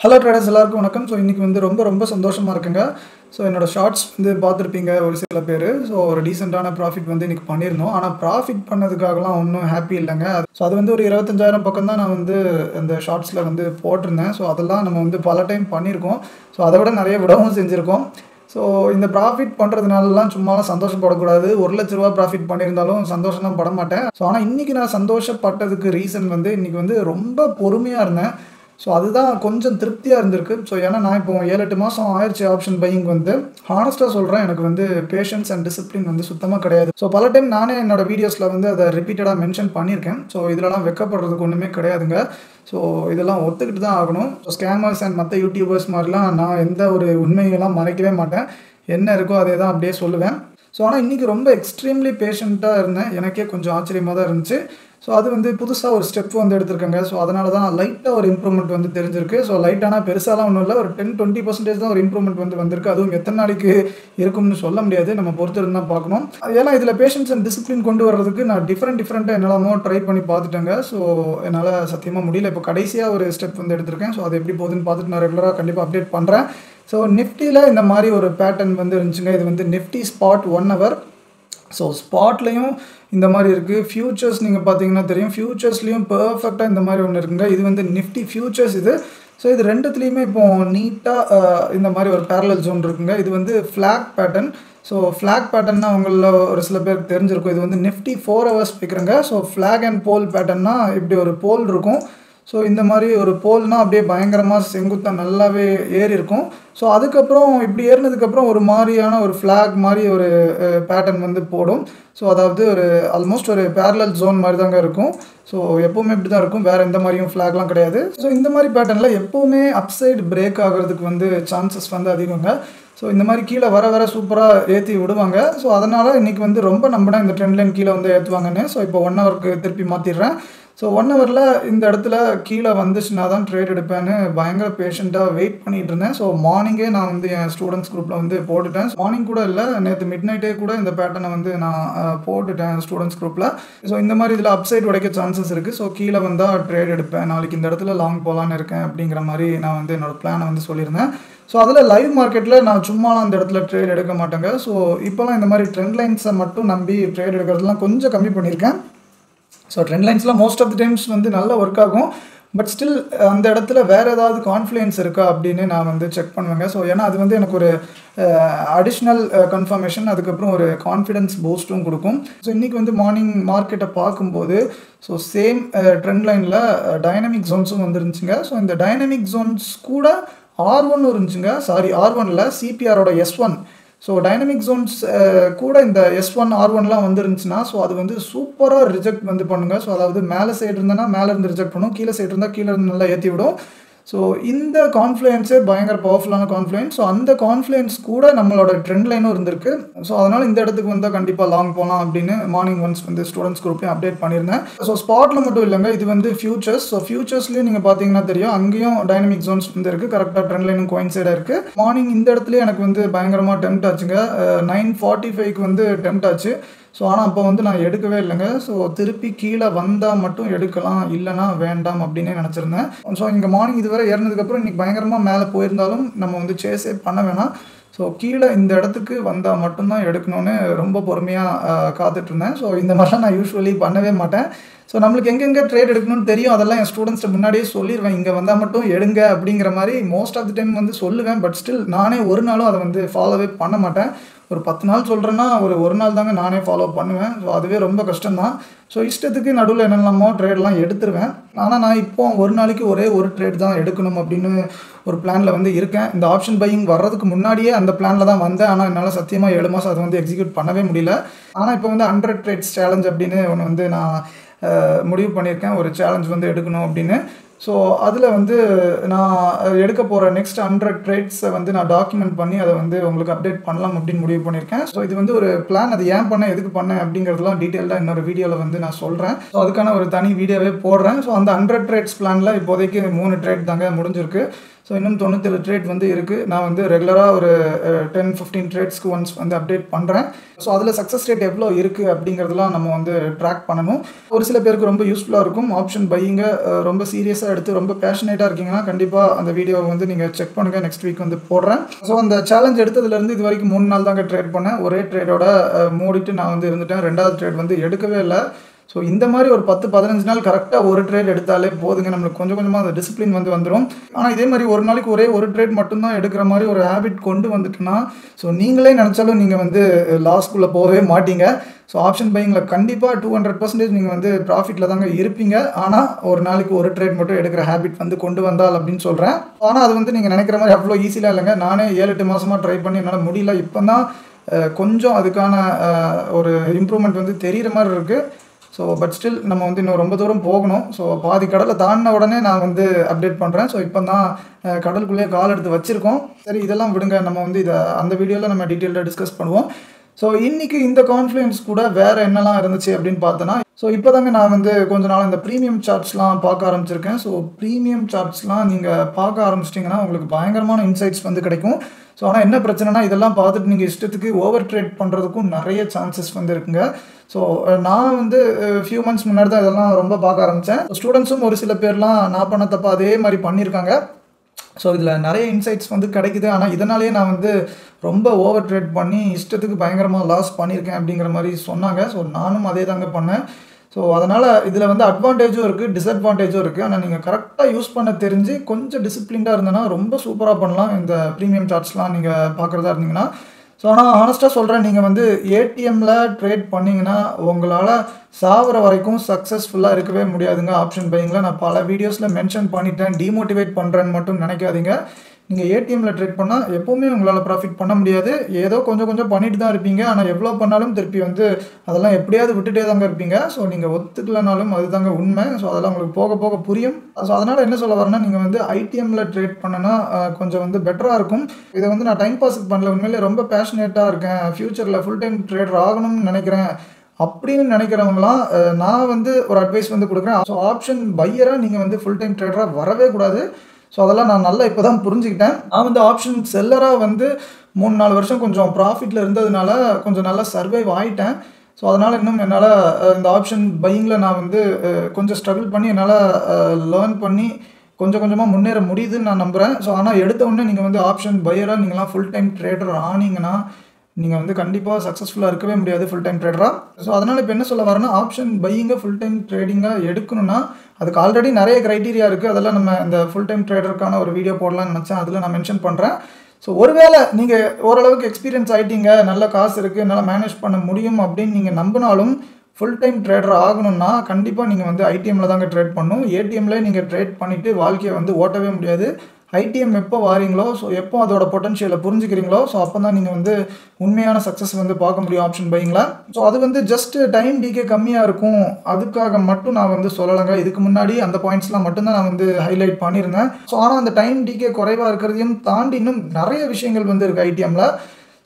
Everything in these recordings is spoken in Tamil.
ஹலோ ட்ரேடர்ஸ் எல்லாருக்கும் வணக்கம். ஸோ இன்றைக்கி வந்து ரொம்ப சந்தோஷமாக இருக்குங்க. ஸோ என்னோடய ஷார்ட்ஸ் வந்து பார்த்துருப்பீங்க ஒரு சில பேர். ஸோ ஒரு டீசெண்டான ப்ராஃபிட் வந்து இன்றைக்கி பண்ணியிருந்தோம். ஆனால் ப்ராஃபிட் பண்ணதுக்காகலாம் ஒன்றும் ஹாப்பி இல்லைங்க. ஸோ அது வந்து ஒரு 25,000 பக்கம் தான் நான் வந்து அந்த ஷார்ட்ஸில் வந்து போட்டிருந்தேன். ஸோ அதெல்லாம் நம்ம வந்து பல டைம் பண்ணியிருக்கோம். ஸோ அதை விட நிறைய விடவும் செஞ்சுருக்கோம். ஸோ இந்த ப்ராஃபிட் பண்ணுறதுனாலலாம் சும்மாலாம் சந்தோஷப்படக்கூடாது. ₹1,00,000 ப்ராஃபிட் பண்ணியிருந்தாலும் சந்தோஷம்லாம் பட மாட்டேன். ஸோ ஆனால் இன்றைக்கி நான் சந்தோஷப்பட்டதுக்கு ரீசன் வந்து இன்றைக்கி வந்து ரொம்ப பொறுமையாக இருந்தேன். ஸோ அதுதான் கொஞ்சம் திருப்தியாக இருந்திருக்கு. ஸோ ஏன்னா நான் இப்போ 7-8 மாதம் ஆயிடுச்சு ஆப்ஷன் பையிங் வந்து. ஹானஸ்ட்டாக சொல்கிறேன், எனக்கு வந்து பேஷன்ஸ் அண்ட் டிசிப்ளின் வந்து சுத்தமாக கிடையாது. ஸோ பல டைம் நானே என்னோடய வீடியோஸில் வந்து அதை ரிப்பீட்டடாக மென்ஷன் பண்ணியிருக்கேன். ஸோ இதிலலாம் வெக்கப்படுறதுக்கு ஒன்றுமே கிடையாதுங்க. ஸோ இதெல்லாம் ஒத்துக்கிட்டு தான் ஆகணும். ஸோ ஸ்கேமர்ஸ் அண்ட் மற்ற யூடியூபர்ஸ் மாதிரிலாம் நான் எந்த ஒரு உண்மையெல்லாம் மறைக்கவே மாட்டேன். என்ன இருக்கோ அதே தான் அப்படியே சொல்லுவேன். ஸோ ஆனால் இன்றைக்கி ரொம்ப எக்ஸ்ட்ரீம்லி பேஷண்ட்டாக இருந்தேன். எனக்கே கொஞ்சம் ஆச்சரியமாக தான் இருந்துச்சு. ஸோ அது வந்து புதுசாக ஒரு ஸ்டெப் வந்து எடுத்திருக்கேங்க. ஸோ அதனால தான் லைட்டாக ஒரு இம்ப்ரூவ்மெண்ட் வந்து தெரிஞ்சிருக்கு. ஸோ லைட்டானா பெருசாலாம் ஒன்றும் இல்லை, ஒரு 10-20% தான் ஒரு இம்ப்ரூவ்மெண்ட் வந்து வந்திருக்கு. அதுவும் எத்தனை நாளைக்கு இருக்கும்னு சொல்ல முடியாது, நம்ம பொறுத்து இருந்தால் பார்க்கணும். ஏன்னா இதில் பேஷன்ஸ் அண்ட் டிசிப்ளின் கொண்டு வர்றதுக்கு நான் டிஃப்ரெண்ட்டாக என்னெல்லாமோ ட்ரை பண்ணி பார்த்துட்டேங்க. ஸோ என்னால் சத்தியமாக முடியல. இப்போ கடைசியாக ஒரு ஸ்டெப் வந்து எடுத்திருக்கேன். ஸோ அது எப்படி போகுதுன்னு பார்த்துட்டு நான் ரெகுலராக கண்டிப்பாக அப்டேட் பண்ணுறேன். ஸோ நிஃப்டியில் இந்த மாதிரி ஒரு பேட்டர்ன் வந்து இருந்துச்சுங்க. இது வந்து நிஃப்டி ஸ்பாட் 1 ஹவர். ஸோ ஸ்பாட்லேயும் இந்த மாதிரி இருக்குது. ஃபியூச்சர்ஸ் நீங்கள் பார்த்தீங்கன்னா தெரியும். ஃபியூச்சர்ஸ்லேயும் பர்ஃபெக்டாக இந்த மாதிரி ஒன்று இருக்குங்க. இது வந்து நிஃப்டி ஃபியூச்சர்ஸ் இது. ஸோ இது ரெண்டுத்துலேயுமே இப்போது நீட்டாக இந்த மாதிரி ஒரு பேரலல் ஜோன் இருக்குங்க. இது வந்து ஃப்ளாக் பேட்டர்ன். ஸோ ஃப்ளாக் பேட்டர்னா உங்களில் ஒரு சில பேருக்கு தெரிஞ்சிருக்கும். இது வந்து நிஃப்டி 4 ஹவர்ஸ் வைக்கிறேங்க. ஸோ ஃப்ளாக் அண்ட் போல் பேட்டர்னா இப்படி ஒரு போல் இருக்கும். ஸோ இந்த மாதிரி ஒரு போல்னால் அப்படியே பயங்கரமாக செங்குத்தாக நல்லாவே ஏறி இருக்கும். ஸோ அதுக்கப்புறம் இப்படி ஏறினதுக்கப்புறம் ஒரு மாதிரியான ஒரு ஃப்ளாக் மாதிரி ஒரு பேட்டர்ன் வந்து போடும். ஸோ அதாவது ஒரு ஆல்மோஸ்ட் ஒரு பேரலல் ஜோன் மாதிரி தாங்க இருக்கும். ஸோ எப்போவுமே இப்படி தான் இருக்கும், வேறு எந்த மாதிரியும் ஃப்ளாக்லாம் கிடையாது. ஸோ இந்த மாதிரி பேட்டர்னில் எப்போவுமே அப்சைடு பிரேக் ஆகிறதுக்கு வந்து சான்சஸ் வந்து அதிகங்க. ஸோ இந்த மாதிரி கீழே வர சூப்பராக ஏற்றி விடுவாங்க. ஸோ அதனால் இன்றைக்கி வந்து ரொம்ப நம்பினா இந்த ட்ரெண்ட் லைன் கீழே வந்து ஏற்றுவாங்கன்னு. ஸோ இப்போ 1 ஹவருக்கு திருப்பி மாற்றிடுறேன். ஸோ 1 ஹவரில் இந்த இடத்துல கீழே வந்துச்சுன்னா தான் ட்ரேட் எடுப்பேன்னு பயங்கர பேஷண்ட்டாக வெயிட் பண்ணிகிட்டு இருந்தேன். ஸோ மார்னிங்கே நான் வந்து என் ஸ்டூடெண்ட்ஸ் குரூப்பில் வந்து போட்டுட்டேன். மார்னிங் கூட இல்லை, நேற்று மிட் நைட்டே கூட இந்த பேட்டர்னை வந்து நான் போட்டுட்டேன் ஸ்டூடெண்ட்ஸ் குரூப்பில். ஸோ இந்த மாதிரி இதில் அப்சைட் உடைக்க சான்சஸ் இருக்குது. ஸோ கீழே வந்தால் ட்ரேட் எடுப்பேன், நாளைக்கு இந்த இடத்துல லாங் போகலான்னு இருக்கேன் அப்படிங்கிற மாதிரி நான் வந்து என்னோடய பிளானை வந்து சொல்லியிருந்தேன். ஸோ அதில் லைவ் மார்க்கெட்டில் நான் சும்மாலாம் அந்த இடத்துல ட்ரேட் எடுக்க மாட்டேங்க. ஸோ இப்போலாம் இந்த மாதிரி ட்ரெண்ட் லைன்ஸை மட்டும் நம்பி ட்ரேட் எடுக்கிறதுலாம் கொஞ்சம் கம்மி பண்ணியிருக்கேன். ஸோ ட்ரெண்ட் லைன்ஸ்லாம் மோஸ்ட் ஆஃப் தி டைம்ஸ் வந்து நல்லா ஒர்க் ஆகும். பட் ஸ்டில் அந்த இடத்துல வேறு ஏதாவது கான்ஃப்ளூயன்ஸ் இருக்கா அப்படின்னு நான் வந்து செக் பண்ணுவேங்க. ஸோ ஏன்னா அது வந்து எனக்கு ஒரு அடிஷ்னல் கன்ஃபர்மேஷன், அதுக்கப்புறம் ஒரு கான்ஃபிடன்ஸ் பூஸ்ட்டும் கொடுக்கும். ஸோ இன்றைக்கி வந்து மார்னிங் மார்க்கெட்டை பார்க்கும்போது ஸோ சேம் ட்ரெண்ட் லைனில் டைனமிக் ஜோன்ஸும் வந்துருந்துச்சுங்க. ஸோ இந்த டைனமிக் ஜோன்ஸ் கூட R1 இருந்துச்சுங்க. R1 சிபிஆரோட S1. So dynamic Jones கூட இந்த S1 R1லாம் வந்துருந்துச்சுன்னா ஸோ அது வந்து சூப்பராக ரிஜெக்ட் வந்து பண்ணுங்க. ஸோ அதாவது மேலே சைடு இருந்தேன்னா மேலே இருந்து ரிஜெக்ட் பண்ணும், கீழே சைடு இருந்தால் கீழே இருந்து நல்லா ஏற்றி விடும். ஸோ இந்த கான்ஃப்ளூயன்ஸே பயங்கர பவர்ஃபுல்லான கான்ஃப்ளூயன்ஸ். ஸோ அந்த கான்ஃப்ளூயன்ஸ் கூட நம்மளோட ட்ரெண்ட் லைனும் இருந்திருக்கு. ஸோ அதனால் இந்த இடத்துக்கு வந்தால் கண்டிப்பாக லாங் போகலாம் அப்படின்னு மார்னிங் ஒன்ஸ் வந்து ஸ்டூடெண்ட்ஸ் குரூப்லேயும் அப்டேட் பண்ணியிருந்தேன். ஸோ ஸ்பாட்டில் மட்டும் இல்லைங்க, இது வந்து ஃபியூச்சர்ஸ். ஸோ ஃபியூச்சர்ஸ்லேயும் நீங்கள் பார்த்தீங்கன்னா தெரியும், அங்கேயும் டைனமிக் ஜோன்ஸ் வந்து இருக்குது. கரெக்டாக ட்ரெண்ட் லைனும் கோயின்சைடாக இருக்குது. மார்னிங் இந்த இடத்துலேயே எனக்கு வந்து பயங்கரமாக டெம்ட் ஆச்சுங்க. 9:45க்கு வந்து டெம்ட் ஆச்சு. ஸோ ஆனால் அப்போ வந்து நான் எடுக்கவே இல்லைங்க. ஸோ திருப்பி கீழே வந்தால் மட்டும் எடுக்கலாம், இல்லைனா வேண்டாம் அப்படின்னே நினச்சிருந்தேன். ஸோ இங்கே மார்னிங் இதுவரை ஏறினதுக்கப்புறம் இன்றைக்கி பயங்கரமாக மேலே போயிருந்தாலும் நம்ம வந்து சேஸே பண்ண வேணாம். ஸோ கீழே இந்த இடத்துக்கு வந்தால் மட்டும்தான் எடுக்கணும்னு ரொம்ப பொறுமையாக காத்துட்ருந்தேன். ஸோ இந்த மாதிரிலாம் நான் யூஸ்வலி பண்ணவே மாட்டேன். ஸோ நம்மளுக்கு எங்கெங்கே ட்ரேட் எடுக்கணும்னு தெரியும், அதெல்லாம் என் ஸ்டூடெண்ட்ஸ்ட்டு முன்னாடியே சொல்லிடுவேன். இங்கே வந்தால் மட்டும் எடுங்க அப்படிங்கிற மாதிரி மோஸ்ட் ஆஃப் தி டைம் வந்து சொல்லுவேன். பட் ஸ்டில் நானே ஒரு நாளும் அதை வந்து ஃபாலோவே பண்ண மாட்டேன். ஒரு 10 நாள் சொல்கிறேன்னா ஒரு நாள் தாங்க நானே ஃபாலோ பண்ணுவேன். ஸோ அதுவே ரொம்ப கஷ்டம்தான். ஸோ இஷ்டத்துக்கு நடுவில் என்னெல்லாமோ ட்ரேட்லாம் எடுத்துருவேன். ஆனால் நான் இப்போ ஒரு நாளைக்கு ஒரே ஒரு ட்ரேட் தான் எடுக்கணும் அப்படின்னு ஒரு பிளானில் வந்து இருக்கேன். இந்த ஆப்ஷன் பையிங் வர்றதுக்கு முன்னாடியே அந்த பிளானில் தான் வந்தேன். ஆனால் என்னால் சத்தியமாக 7 மாதம் அதை வந்து எக்ஸிக்யூட் பண்ணவே முடியல. ஆனால் இப்போ வந்து 100 ட்ரேட்ஸ் சேலஞ்ச் அப்படின்னு ஒன்று வந்து நான் முடிவு பண்ணியிருக்கேன், ஒரு சேலஞ்ச் வந்து எடுக்கணும் அப்படின்னு. ஸோ அதில் வந்து நான் எடுக்க போகிற நெக்ஸ்ட் 100 ட்ரேட்ஸை வந்து நான் டாக்குமெண்ட் பண்ணி அதை வந்து உங்களுக்கு அப்டேட் பண்ணலாம் அப்படின்னு முடிவு பண்ணியிருக்கேன். ஸோ இது வந்து ஒரு பிளான். அது ஏன் பண்ணேன், எதுக்கு பண்ணேன் அப்படிங்கிறதுலாம் டீட்டெயிலாக இன்னொரு வீடியோவில் வந்து நான் சொல்கிறேன். ஸோ அதுக்கான ஒரு தனி வீடியோவே போடுறேன். ஸோ அந்த 100 ட்ரேட்ஸ் பிளானில் இப்போதைக்கு 3 ட்ரேட் தாங்க முடிஞ்சிருக்கு. ஸோ இன்னும் 97 ட்ரேட் வந்து இருக்குது. நான் வந்து ரெகுலராக ஒரு 10-15 ட்ரேட்ஸ்க்கு ஒன்ஸ் வந்து அப்டேட் பண்ணுறேன். ஸோ அதில் சக்ஸஸ் ரேட் எவ்வளோ இருக்குது அப்படிங்கிறதுலாம் நம்ம வந்து ட்ராக் பண்ணணும். ஒரு சில பேருக்கு ரொம்ப யூஸ்ஃபுல்லாக இருக்கும். ஆப்ஷன் பையிங்கை ரொம்ப சீரியஸாக சீரியஸாக எடுத்து ரொம்ப பேஷனேட்டாக இருக்கீங்கன்னா கண்டிப்பாக அந்த வீடியோவை வந்து நீங்கள் செக் பண்ணுங்கள். நெக்ஸ்ட் வீக் வந்து போடுறேன். ஸோ அந்த சேலஞ்ச் எடுத்ததுலேருந்து இது வரைக்கும் 3 நாள் தாங்க ட்ரேட் பண்ணேன். ஒரே ட்ரேடோட மூடிட்டு நான் வந்து இருந்துட்டேன். 2வது ட்ரேட் வந்து எடுக்கவே இல்லை. ஸோ இந்த மாதிரி ஒரு 10-15 நாள் கரெக்டாக ஒரு ட்ரேட் எடுத்தாலே போதுங்க. நம்மளுக்கு கொஞ்சம் கொஞ்சமாக அந்த டிசிப்ளின் வந்து வந்துடும். ஆனால் இதே மாதிரி ஒரு நாளைக்கு ஒரே ஒரு ட்ரேட் மட்டும்தான் எடுக்கிற மாதிரி ஒரு ஹேபிட் கொண்டு வந்துட்டுனா ஸோ நீங்களே நினச்சாலும் நீங்கள் வந்து லாஸ்க்குள்ளே போகவே மாட்டீங்க. ஸோ ஆப்ஷன் பையிங்கில் கண்டிப்பாக 200% நீங்கள் வந்து ப்ராஃபிட்டில் தாங்க இருப்பீங்க. ஆனால் ஒரு நாளைக்கு ஒரு ட்ரேட் மட்டும் எடுக்கிற ஹேபிட் வந்து கொண்டு வந்தால் அப்படின்னு சொல்கிறேன். ஆனால் அது வந்து நீங்கள் நினைக்கிற மாதிரி அவ்வளோ ஈஸியாக இல்லைங்க. நானே 7-8 மாதமாக ட்ரை பண்ணி என்னால் முடியல. இப்போ தான் கொஞ்சம் அதுக்கான ஒரு இம்ப்ரூவ்மெண்ட் வந்து தெரிகிற மாதிரி இருக்குது. ஸோ பட் ஸ்டில் நம்ம வந்து இன்னும் ரொம்ப தூரம் போகணும். ஸோ பாதி கடலை தாண்டின உடனே நான் வந்து அப்டேட் பண்ணுறேன். ஸோ இப்போ தான் கடலுக்குள்ளேயே கால் எடுத்து வச்சுருக்கோம். சரி இதெல்லாம் விடுங்க, நம்ம வந்து இதை அந்த வீடியோவில் நம்ம டீட்டெயிலாக டிஸ்கஸ் பண்ணுவோம். ஸோ இன்றைக்கி இந்த கான்ஃப்ளூயன்ஸ் கூட வேறு என்னெல்லாம் இருந்துச்சு அப்படின்னு பார்த்தோன்னா, ஸோ இப்போ தாங்க நான் வந்து கொஞ்ச நாள் இந்த ப்ரீமியம் சார்ட்ஸ்லாம் பார்க்க ஆரம்பிச்சிருக்கேன். ஸோ ப்ரீமியம் சார்ட்ஸ்லாம் நீங்கள் பார்க்க ஆரம்பிச்சிட்டிங்கன்னா உங்களுக்கு பயங்கரமான இன்சைட்ஸ் வந்து கிடைக்கும். ஸோ ஆனால் என்ன பிரச்சனைனா இதெல்லாம் பார்த்துட்டு நீங்கள் இஷ்டத்துக்கு ஓவர் ட்ரேட் பண்ணுறதுக்கும் நிறைய சான்சஸ் வந்து இருக்குங்க. ஸோ நான் வந்து ஃபியூ மந்த்ஸ் முன்னாடி தான் இதெல்லாம் ரொம்ப பார்க்க ஆரம்பித்தேன். ஸ்டூடெண்ட்ஸும் ஒரு சில பேர்லாம் நான் பண்ண தப்ப அதே மாதிரி பண்ணியிருக்காங்க. ஸோ இதில் நிறைய இன்சைட்ஸ் வந்து கிடைக்குது. ஆனால் இதனாலேயே நான் வந்து ரொம்ப ஓவர் ட்ரேட் பண்ணி இஷ்டத்துக்கு பயங்கரமாக லாஸ் பண்ணியிருக்கேன் அப்படிங்கிற மாதிரி சொன்னாங்க. ஸோ நானும் அதே தாங்க பண்ணேன். ஸோ அதனால் இதில் வந்து அட்வான்டேஜும் இருக்குது, டிஸ்அட்வான்டேஜும் இருக்குது. ஆனால் நீங்கள் கரெக்டாக யூஸ் பண்ண தெரிஞ்சு கொஞ்சம் டிசிப்ளின்டாக இருந்ததுன்னா ரொம்ப சூப்பராக பண்ணலாம். இந்த ப்ரீமியம் சார்ட்ஸ்லாம் நீங்கள் பார்க்குறதா இருந்தீங்கன்னா. ஸோ ஆனால் ஹானஸ்ட்டாக சொல்கிறேன், நீங்கள் வந்து ஏடிஎம்மில் ட்ரேட் பண்ணிங்கன்னா உங்களால் சாகிற வரைக்கும் சக்ஸஸ்ஃபுல்லாக இருக்கவே முடியாதுங்க. ஆப்ஷன் பையிங்கில் நான் பல வீடியோஸில் மென்ஷன் பண்ணிட்டேன். டிமோட்டிவேட் பண்ணுறேன்னு மட்டும் நினைக்காதீங்க. நீங்கள் ஏடிஎம்மில் ட்ரேட் பண்ணால் எப்போவுமே உங்களால் ப்ராஃபிட் பண்ண முடியாது. ஏதோ கொஞ்சம் கொஞ்சம் பண்ணிட்டு தான் இருப்பீங்க. ஆனால் எவ்வளோ பண்ணாலும் திருப்பி வந்து அதெல்லாம் எப்படியாவது விட்டுட்டே தாங்க இருப்பீங்க. ஸோ நீங்கள் ஒத்துக்கலனாலும் அதுதாங்க உண்மை. ஸோ அதெல்லாம் உங்களுக்கு போக போக புரியும். ஸோ அதனால் என்ன சொல்ல வரேன்னா, நீங்கள் வந்து ஐடிஎம்மில் ட்ரேட் பண்ணனா கொஞ்சம் வந்து பெட்டராக இருக்கும். இதை வந்து நான் டைம் பாஸுக்கு பண்ணல, உண்மையிலே ரொம்ப பேஷனேட்டாக இருக்கேன், ஃப்யூச்சரில் ஃபுல் டைம் ட்ரேடர் ஆகணும்னு நினைக்கிறேன் அப்படின்னு நினைக்கிறவங்களாம் நான் வந்து ஒரு அட்வைஸ் வந்து கொடுக்குறேன். ஸோ ஆப்ஷன் பையராக நீங்கள் வந்து ஃபுல் டைம் ட்ரேடராக வரவே கூடாது. ஸோ அதெல்லாம் நான் நல்லா இப்போ தான் புரிஞ்சுக்கிட்டேன். நான் வந்து ஆப்ஷன் செல்லராக வந்து 3-4 வருஷம் கொஞ்சம் ப்ராஃபிட்டில் இருந்ததுனால கொஞ்சம் நல்லா சர்வைவ் ஆகிட்டேன். ஸோ அதனால் இன்னும் என்னால் இந்த ஆப்ஷன் பையிங்கில் நான் வந்து கொஞ்சம் ஸ்ட்ரகிள் பண்ணி என்னால் லேர்ன் பண்ணி கொஞ்சம் கொஞ்சமாக முன்னேற முடியுதுன்னு நான் நம்புகிறேன். ஸோ ஆனால் எடுத்த உடனே நீங்கள் வந்து ஆப்ஷன் பையராக நீங்களாம் ஃபுல் டைம் ட்ரேடர் ஆனீங்கன்னா நீங்கள் வந்து கண்டிப்பாக சக்ஸஸ்ஃபுல்லாக இருக்கவே முடியாது ஃபுல் டைம் ட்ரேடராக. ஸோ அதனால் இப்போ என்ன சொல்ல வரேன்னா, ஆப்ஷன் பையிங்கை ஃபுல் டைம் ட்ரேடிங்காக எடுக்கணும்னா அதுக்கு ஆல்ரெடி நிறைய க்ரைட்டீரியா இருக்குது. அதெல்லாம் நம்ம இந்த ஃபுல் டைம் ட்ரேடருக்கான ஒரு வீடியோ போடலாம்னு நினச்சேன். அதில் நான் மென்ஷன் பண்ணுறேன். ஸோ ஒருவேளை நீங்கள் ஓரளவுக்கு எக்ஸ்பீரியன்ஸ் ஆகிட்டீங்க, நல்ல காசு இருக்குது, என்னால் மேனேஜ் பண்ண முடியும் அப்படின்னு நீங்கள் நம்பினாலும் ஃபுல் டைம் ட்ரேடர் ஆகணும்னா கண்டிப்பாக நீங்கள் வந்து ஐடிஎம்மில் தாங்க ட்ரேட் பண்ணணும். ஏடிஎம்மில் நீங்கள் ட்ரேட் பண்ணிவிட்டு வாழ்க்கையை வந்து ஓட்டவே முடியாது. ஐடிஎம் எப்போ வாரீங்களோ, ஸோ எப்போ அதோட பொட்டன்ஷியலை புரிஞ்சுக்கிறீங்களோ, ஸோ அப்போ தான் நீங்கள் வந்து உண்மையான சக்ஸஸ் வந்து பார்க்க முடியும் ஆப்ஷன் பையிங்கில். ஸோ அது வந்து ஜஸ்ட் டைம் டிகே கம்மியாக இருக்கும், அதுக்காக மட்டும் நான் வந்து சொல்லலைங்க. இதுக்கு முன்னாடி அந்த பாயிண்ட்ஸ்லாம் மட்டும்தான் நான் வந்து ஹைலைட் பண்ணியிருந்தேன். ஸோ ஆனால் அந்த டைம் டிகே குறைவாக இருக்கிறதையும் தாண்டி இன்னும் நிறைய விஷயங்கள் வந்து இருக்குது ஐடிஎம்மில்.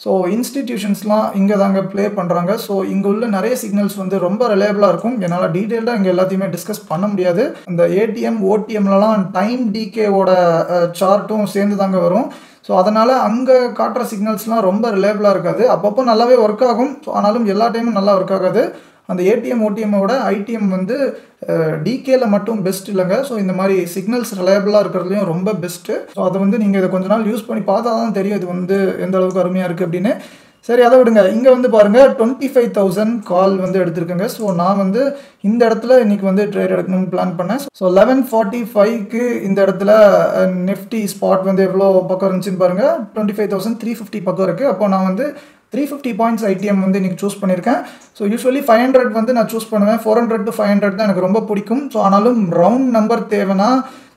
ஸோ இன்ஸ்டிடியூஷன்ஸ்லாம் இங்கே தாங்க ப்ளே பண்ணுறாங்க. ஸோ இங்கே உள்ள நிறைய சிக்னல்ஸ் வந்து ரொம்ப ரிலையபிளாக இருக்கும். என்னால் டீட்டெயில்டாக இங்கே எல்லாத்தையுமே டிஸ்கஸ் பண்ண முடியாது. இந்த ஏடிஎம் ஓடிஎம்லலாம் டைம் டிகேவோட சார்ட்டும் சேர்ந்து தாங்க வரும். ஸோ அதனால் அங்கே காட்டுற சிக்னல்ஸ்லாம் ரொம்ப ரிலையபிளாக இருக்காது. அப்பப்போ நல்லாவே ஒர்க் ஆகும். ஸோ ஆனாலும் எல்லா டைமும் நல்லா ஒர்க் ஆகாது. அந்த ஏடிஎம் ஓடிஎம்மோட ஐடிஎம் வந்து டிகேல மட்டும் பெஸ்ட் இல்லைங்க. ஸோ இந்த மாதிரி சிக்னல்ஸ் ரிலையபிளாக இருக்கிறதுலையும் ரொம்ப பெஸ்ட்டு. ஸோ அதை வந்து நீங்கள் இதை கொஞ்ச நாள் யூஸ் பண்ணி பார்த்தா தான் தெரியும் இது வந்து எந்த அளவுக்கு அருமையாக இருக்குது அப்படின்னு. சரி அதை விடுங்க. இங்கே வந்து பாருங்கள் 25,000 கால் வந்து எடுத்திருக்கேங்க. ஸோ நான் வந்து இந்த இடத்துல இன்றைக்கி வந்து ட்ரேட் எடுக்கணும்னு பிளான் பண்ணேன். ஸோ 11:45க்கு இந்த இடத்துல நிஃப்டி ஸ்பாட் வந்து எவ்வளோ பக்கம் இருந்துச்சுன்னு பாருங்கள், 25,350 பக்கம் இருக்குது. அப்போ நான் வந்து 350 பாயிண்ட்ஸ் ஐடிஎம் வந்து இன்றைக்கி சூஸ் பண்ணியிருக்கேன். ஸோ யூஸ்வலி 500 வந்து நான் சூஸ் பண்ணுவேன். 400 to 500 தான் எனக்கு ரொம்ப பிடிக்கும். ஸோ ஆனாலும் ரவுண்ட் நம்பர் தேவைன்னா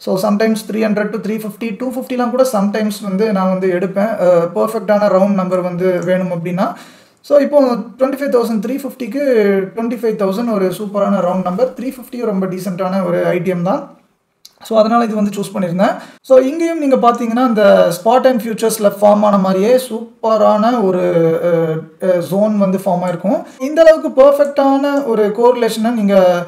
ஸோ சம்டைம்ஸ் 300 to 350, 250லாம் கூட சம்டைம்ஸ் வந்து நான் வந்து எடுப்பேன். பர்ஃபெக்டான ரவுண்ட் நம்பர் வந்து வேணும் அப்படின்னா. ஸோ இப்போ 25,350க்கு 25,000 ஒரு சூப்பரான ரவுண்ட் நம்பர். 350 ரொம்ப டீசெண்டான ஒரு ஐடிஎம் தான். ஸோ அதனால் இது வந்து சூஸ் பண்ணியிருந்தேன். ஸோ இங்கேயும் நீங்கள் பார்த்தீங்கன்னா இந்த ஸ்பாட் அண்ட் ஃபியூச்சர்ஸில் ஃபார்ம் ஆன மாதிரியே சூப்பரான ஒரு ஜோன் வந்து ஃபார்ம் ஆகிருக்கும். இந்த அளவுக்கு பர்ஃபெக்டான ஒரு கோரிலேஷனை நீங்கள்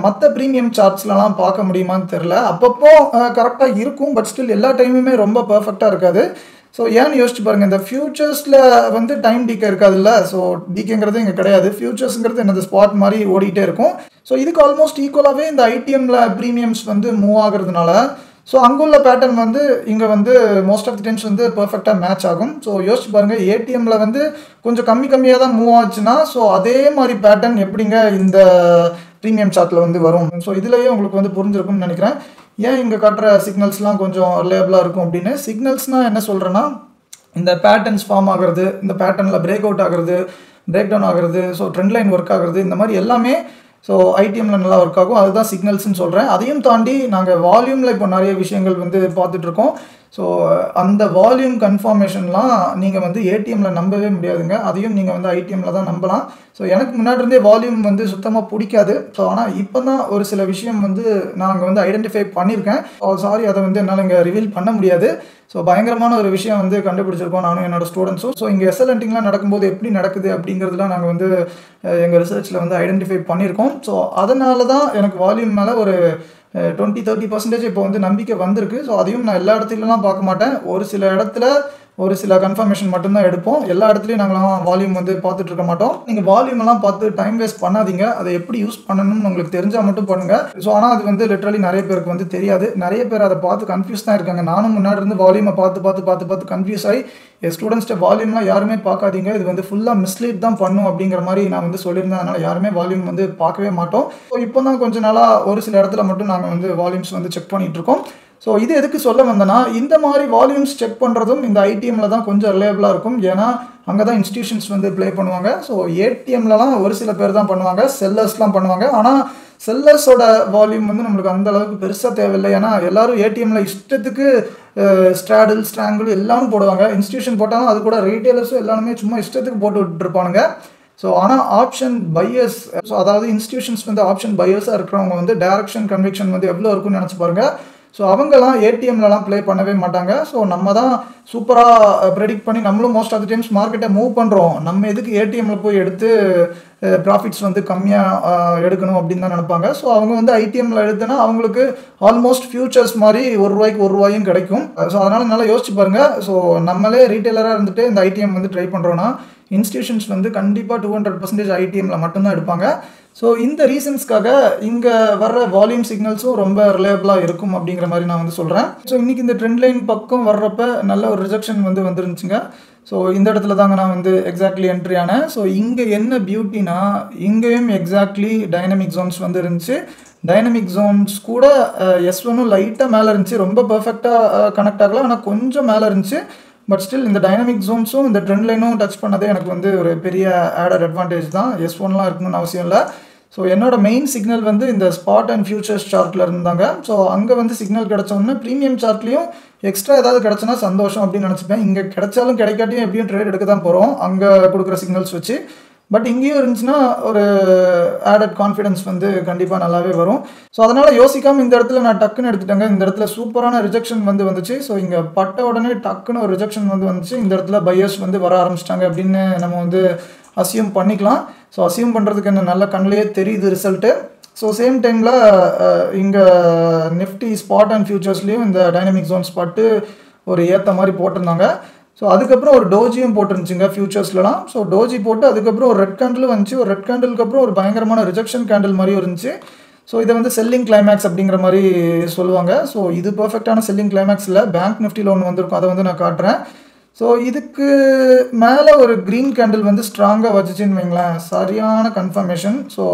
மற்ற ப்ரீமியம் சார்ட்ஸ்லலாம் பார்க்க முடியுமான்னு தெரில. அப்பப்போ கரெக்டாக இருக்கும், பட் ஸ்டில் எல்லா டைமுமே ரொம்ப பர்ஃபெக்டாக இருக்காது. ஸோ ஏன்னு யோசிச்சு பாருங்கள், இந்த ஃபியூச்சர்ஸில் வந்து டைம் டீக்கே இருக்காதுல்ல. ஸோ டீக்கேங்கிறது இங்கே கிடையாது. ஃபியூச்சர்ஸுங்கிறது என்னது ஸ்பாட் மாதிரி ஓடிட்டே இருக்கும். ஸோ இதுக்கு ஆல்மோஸ்ட் ஈக்குவலாகவே இந்த ஐடிஎம்மில் ப்ரீமியம்ஸ் வந்து மூவ் ஆகுறதுனால ஸோ அங்குள்ள பேட்டர்ன் வந்து இங்கே வந்து மோஸ்ட் ஆஃப் தி டைம்ஸ் வந்து பர்ஃபெக்டாக மேட்ச் ஆகும். ஸோ யோசிச்சு பாருங்கள், ஏடிஎம்மில் வந்து கொஞ்சம் கம்மியாக தான் மூவ் ஆச்சுன்னா ஸோ அதே மாதிரி பேட்டர்ன் எப்படிங்க இந்த ப்ரீமியம் சார்ட்டில் வந்து வரும். ஸோ இதுலேயே உங்களுக்கு வந்து புரிஞ்சிருக்கும்னு நினைக்கிறேன். ஏன் இங்கே காட்டுற சிக்னல்ஸ்லாம் கொஞ்சம் ரிலேபிளாக இருக்கும் அப்படின்னு. சிக்னல்ஸ்னால் என்ன சொல்கிறேன்னா, இந்த பேட்டர்ன்ஸ் ஃபார்ம் ஆகிறது, இந்த பேட்டர்னில் பிரேக் அவுட் ஆகிறது, பிரேக் டவுன் ஆகிறது, ஸோ ட்ரெண்ட் லைன் ஒர்க் ஆகிறது, இந்த மாதிரி எல்லாமே ஸோ ஐடிஎம்மில் நல்லா ஒர்க் ஆகும். அதுதான் சிக்னல்ஸ்ன்னு சொல்கிறேன். அதையும் தாண்டி நாங்கள் வால்யூமில் இப்போ நிறைய விஷயங்கள் வந்து பார்த்துட்ருக்கோம். ஸோ அந்த வால்யூம் கன்ஃபர்மேஷன்லாம் நீங்கள் வந்து ஏடிஎம்மில் நம்பவே முடியாதுங்க. அதையும் நீங்கள் வந்து ஐடிஎம்மில் தான் நம்பலாம். ஸோ எனக்கு முன்னாடி இருந்தே வால்யூம் வந்து சுத்தமாக பிடிக்காது. ஸோ ஆனால் இப்போ தான் ஒரு சில விஷயம் வந்து நாங்கள் வந்து ஐடென்டிஃபை பண்ணியிருக்கேன். சாரி, அதை வந்து என்னால் இங்கே ரிவீல் பண்ண முடியாது. ஸோ பயங்கரமான ஒரு விஷயம் வந்து கண்டுபிடிச்சிருக்கோம் நானும் என்னோடய ஸ்டூடெண்ட்ஸும். ஸோ இங்கே எஸ்எல்என்டிங்லாம் நடக்கும்போது எப்படி நடக்குது அப்படிங்கிறதுலாம் நாங்கள் வந்து எங்கள் ரிசர்ச்சில் வந்து ஐடென்டிஃபை பண்ணியிருக்கோம். ஸோ அதனால தான் எனக்கு வால்யூம் மேலே ஒரு 20-30% இப்போ வந்து நம்பிக்கை வந்திருக்கு. ஸோ அதையும் நான் எல்லா இடத்துலலாம் பார்க்க மாட்டேன். ஒரு சில இடத்துல ஒரு சில கன்ஃபர்மேஷன் மட்டும்தான் எடுப்போம். எல்லா இடத்துலையும் நாங்களாம் வால்யூம் வந்து பார்த்துட்டு இருக்க மாட்டோம். நீங்கள் வால்யூம் எல்லாம் பார்த்து டைம் வேஸ்ட் பண்ணாதீங்க. அதை எப்படி யூஸ் பண்ணணும்னு உங்களுக்கு தெரிஞ்சால் மட்டும் பண்ணுங்கள். ஸோ ஆனால் அது வந்து லிட்ரலி நிறைய பேருக்கு வந்து தெரியாது. நிறைய பேர் அதை பார்த்து கன்ஃபியூஸ் தான் இருக்காங்க. நானும் முன்னாடி இருந்து வால்யூமை பார்த்து கன்ஃபியூஸ் ஆகி என் ஸ்டூடெண்ட்ஸ்ட்டு வால்யூம்லாம் யாருமே பார்க்காதீங்க, இது வந்து ஃபுல்லாக மிஸ்லீட் தான் பண்ணும் அப்படிங்கிற மாதிரி நான் வந்து சொல்லியிருந்தேன். அதனால் யாருமே வால்யூம் வந்து பார்க்கவே மாட்டோம். ஸோ இப்போ தான் கொஞ்ச நாளாக ஒரு சில இடத்துல மட்டும் நாங்கள் வந்து வால்யூம்ஸ் வந்து செக் பண்ணிகிட்ருக்கோம். ஸோ இது எதுக்கு சொல்ல வந்தேன்னா, இந்த மாதிரி வால்யூம்ஸ் செக் பண்ணுறதும் இந்த ஐடிஎம்மில் தான் கொஞ்சம் ரிலேபிளாக இருக்கும். ஏன்னா அங்கே தான் இன்ஸ்டியூஷன்ஸ் வந்து ப்ளே பண்ணுவாங்க. ஸோ ஏடிஎம்லலாம் ஒரு சில பேர் தான் பண்ணுவாங்க, செல்லர்ஸ்லாம் பண்ணுவாங்க. ஆனால் செல்லர்ஸோட வால்யூம் வந்து நம்மளுக்கு அந்த அளவுக்கு பெருசாக தேவையில்லை. ஏன்னா எல்லோரும் ஏடிஎம்மில் இஷ்டத்துக்கு ஸ்ட்ராடில் ஸ்ட்ராங்கிள் எல்லாரும் போடுவாங்க. இன்ஸ்டியூஷன் போட்டாலும் அது கூட ரீட்டெயிலர்ஸும் எல்லாருமே சும்மா இஷ்டத்துக்கு போட்டு விட்டுருப்பானுங்க. ஸோ ஆனால் ஆப்ஷன் பையர்ஸ், ஸோ அதாவது இன்ஸ்டியூஷன்ஸ் வந்து ஆப்ஷன் பையர்ஸாக இருக்கிறவங்க வந்து டைரக்ஷன் கன்விக்ஷன் வந்து எவ்வளோ இருக்குன்னு நினச்சி பாருங்கள். ஸோ அவங்கெல்லாம் ஏடிஎம்லலாம் ப்ளே பண்ணவே மாட்டாங்க. ஸோ நம்ம தான் சூப்பராக ப்ரெடிக்ட் பண்ணி நம்மளும் மோஸ்ட் ஆஃப் த டைம்ஸ் மார்க்கெட்டை மூவ் பண்ணுறோம். நம்ம எதுக்கு ஏடிஎம்மில் போய் எடுத்து ப்ராஃபிட்ஸ் வந்து கம்மியாக எடுக்கணும் அப்படின்னு தான் நினைப்பாங்க. ஸோ அவங்க வந்து ஐடிஎம்மில் எடுத்தனா அவங்களுக்கு ஆல்மோஸ்ட் ஃபியூச்சர்ஸ் மாதிரி ₹1 கிடைக்கும். ஸோ அதனால் நல்லா யோசிச்சு பாருங்கள். ஸோ நம்மளே ரீட்டெயிலராக இருந்துட்டு இந்த ஐடிஎம் வந்து ட்ரை பண்ணுறோன்னா இன்ஸ்டியூஷன்ஸ் வந்து கண்டிப்பாக 200% ஐடிஎம்மில் மட்டும்தான் எடுப்பாங்க. ஸோ இந்த ரீசன்ஸ்க்காக இங்கே வர்ற வால்யூம் சிக்னல்ஸும் ரொம்ப ரிலேபிளாக இருக்கும் அப்படிங்கிற மாதிரி நான் வந்து சொல்கிறேன். ஸோ இன்றைக்கி இந்த ட்ரெண்ட் லைன் பக்கம் வர்றப்ப நல்ல ஒரு ரிஜெக்ஷன் வந்து வந்துருந்துச்சுங்க. ஸோ இந்த இடத்துல தாங்க நான் வந்து எக்ஸாக்ட்லி என்ட்ரி ஆனேன். ஸோ இங்கே என்ன பியூட்டினா, இங்கேயும் எக்ஸாக்ட்லி டைனமிக் ஜோன்ஸ் வந்து இருந்துச்சு. டைனமிக் ஜோன்ஸ் கூட S1 லைட்டாக மேலே இருந்துச்சு. ரொம்ப பர்ஃபெக்டாக கனெக்ட் ஆகலை, ஆனால் கொஞ்சம் மேலே இருந்துச்சு. பட் ஸ்டில் இந்த டைனமிக் ஜோன்ஸும் இந்த ட்ரெண்ட் லைனும் டச் பண்ணதே எனக்கு வந்து ஒரு பெரிய ஆடட் அட்வான்டேஜ் தான். S1லாம் இருக்கணும்னு அவசியம் இல்லை. ஸோ என்னோட மெயின் சிக்னல் வந்து இந்த ஸ்பாட் அண்ட் ஃபியூச்சர்ஸ் சார்ட்டில் இருந்தாங்க. ஸோ அங்கே வந்து சிக்னல் கிடச்சோன்னே ப்ரீமியம் சார்ட்லேயும் எக்ஸ்ட்ரா ஏதாவது கிடச்சுன்னா சந்தோஷம் அப்படின்னு நினச்சிப்பேன். இங்கே கிடைச்சாலும் கிடைக்காட்டியும் எப்படியும் ட்ரேட் எடுக்க தான் போகிறோம் அங்கே கொடுக்குற சிக்னல்ஸ் வச்சு. பட் இங்கேயும் இருந்துச்சுன்னா ஒரு ஆடட் கான்ஃபிடன்ஸ் வந்து கண்டிப்பாக நல்லாவே வரும். ஸோ அதனால் யோசிக்காமல் இந்த இடத்துல நான் டக்குன்னு எடுத்துட்டேங்க. இந்த இடத்துல சூப்பரான ரிஜெக்ஷன் வந்து வந்துச்சு. ஸோ இங்கே பட்ட உடனே டக்குன்னு ஒரு ரிஜெக்ஷன் வந்து வந்துச்சு. இந்த இடத்துல பையர்ஸ் வந்து வர ஆரம்பிச்சிட்டாங்க அப்படின்னு நம்ம வந்து அசியூம் பண்ணிக்கலாம். ஸோ அசியூம் பண்ணுறதுக்கு என்ன நல்ல கண்ணிலேயே தெரியுது ரிசல்ட்டு. ஸோ சேம் டைமில் இங்கே நிஃப்டி ஸ்பாட் அண்ட் ஃபியூச்சர்ஸ்லேயும் இந்த டைனமிக் ஜோன்ஸ் பட்டு ஒரு ஏற்ற மாதிரி போட்டிருந்தாங்க. ஸோ அதுக்கப்புறம் ஒரு டோஜியும் போட்டுருந்துச்சுங்க ஃபியூச்சர்ஸ்லாம். ஸோ டோஜி போட்டு அதுக்கப்புறம் ஒரு ரெட் கேண்டில் வந்துச்சு. ஒரு ரெட் கேண்டிலுக்கு அப்புறம் ஒரு பயங்கரமான ரிஜெக்ஷன் கேண்டில் மாதிரியும் இருந்துச்சு. ஸோ இதை வந்து செல்லிங் கிளைமேக்ஸ் அப்படிங்கிற மாதிரி சொல்லுவாங்க. ஸோ இது பர்ஃபெக்டான செல்லிங் கிளைமேக்ஸ் இல்லை. பேங்க் நிஃப்டியில் ஒன்று வந்திருக்கும், அதை வந்து நான் காட்டுறேன். ஸோ இதுக்கு மேலே ஒரு க்ரீன் கேண்டில் வந்து ஸ்ட்ராங்காக வச்சுச்சின்னு வைங்களேன், சரியான கன்ஃபர்மேஷன். ஸோ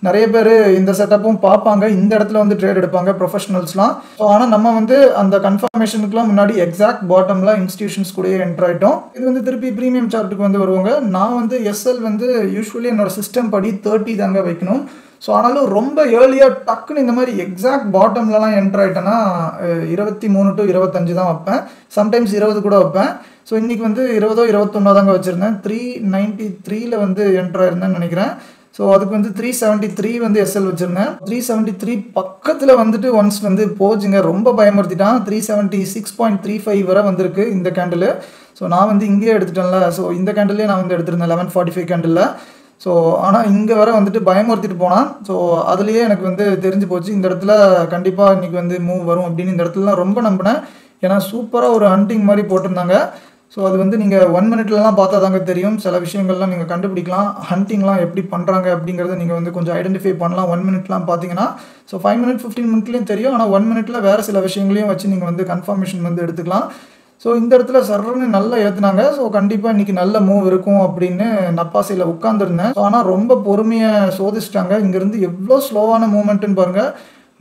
நிறைய பேர் இந்த செட்டப்பும் பார்ப்பாங்க, இந்த இடத்துல வந்து ட்ரேட் எடுப்பாங்க ப்ரொஃபஷனல்ஸ்லாம். ஸோ ஆனால் நம்ம வந்து அந்த கன்ஃபர்மேஷனுக்குலாம் முன்னாடி எக்ஸாக்ட் பாட்டமில் இன்ஸ்டியூஷன்ஸ் கூடயே என்டர் ஆகிட்டோம். இது வந்து திருப்பி ப்ரீமியம் சார்ட்டுக்கு வந்து வருவாங்க. நான் வந்து எஸ்எல் வந்து யூஸ்வலி என்னோடய சிஸ்டம் படி 30 தாங்க வைக்கணும். ஸோ ஆனாலும் ரொம்ப ஏர்லியாக டக்குன்னு இந்த மாதிரி எக்ஸாக்ட் பாட்டம்லலாம் என்டர் ஆகிட்டேன்னா 23 to 25 தான் வைப்பேன். சம்டைம்ஸ் 20 கூட வைப்பேன். ஸோ இன்றைக்கி வந்து 20 21 தாங்க வச்சுருந்தேன். 393 வந்து என்டர் ஆயிருந்தேன்னு நினைக்கிறேன். ஸோ அதுக்கு வந்து 373 வந்து எஸ்எல் வச்சுருந்தேன். 373 பக்கத்தில் வந்துட்டு ஒன்ஸ் வந்து போச்சுங்க, ரொம்ப பயமுறுத்திட்டான். 376.35 வரை வந்திருக்கு இந்த கேண்டில். ஸோ நான் வந்து இங்கேயே எடுத்துட்டேன்ல. ஸோ இந்த கேண்டிலே நான் வந்து எடுத்திருந்தேன் 11:45 கேண்டில். ஸோ ஆனால் இங்கே வர வந்துட்டு பயமுறுத்திட்டு போனான். ஸோ அதுலேயே எனக்கு வந்து தெரிஞ்சு போச்சு, இந்த இடத்துல கண்டிப்பாக இன்றைக்கி வந்து மூவ் வரும் அப்படின்னு. இந்த இடத்துலலாம் ரொம்ப நம்பினேன். ஏன்னா சூப்பராக ஒரு ஹண்டிங் மாதிரி போட்டிருந்தாங்க. ஸோ அது வந்து நீங்கள் 1 மினிட்லலாம் பார்த்தா தாங்க தெரியும். சில விஷயங்கள்லாம் நீங்கள் கண்டுபிடிக்கலாம். ஹண்டிங்லாம் எப்படி பண்ணுறாங்க அப்படிங்கிறத நீங்கள் வந்து கொஞ்சம் ஐடென்டிஃபை பண்ணலாம் 1 மினிட்லாம் பார்த்தீங்கன்னா. ஸோ 5 மினிட் 15 மினிட்லேயும் தெரியும். ஆனால் 1 மினிட்ல வேறு சில விஷயங்களையும் வச்சு நீங்கள் வந்து கன்ஃபர்மேஷன் வந்து எடுத்துக்கலாம். ஸோ இந்த இடத்துல சர்ன்னு நல்லா ஏற்றுனாங்க. ஸோ கண்டிப்பாக இன்றைக்கி நல்ல மூவ் இருக்கும் அப்படின்னு நப்பாசையில் உட்காந்துருந்தேன். ஸோ ஆனால் ரொம்ப பொறுமையாக சோதிச்சிட்டாங்க. இங்கேருந்து எவ்வளோ ஸ்லோவான மூமெண்ட்டுன்னு பாருங்கள்.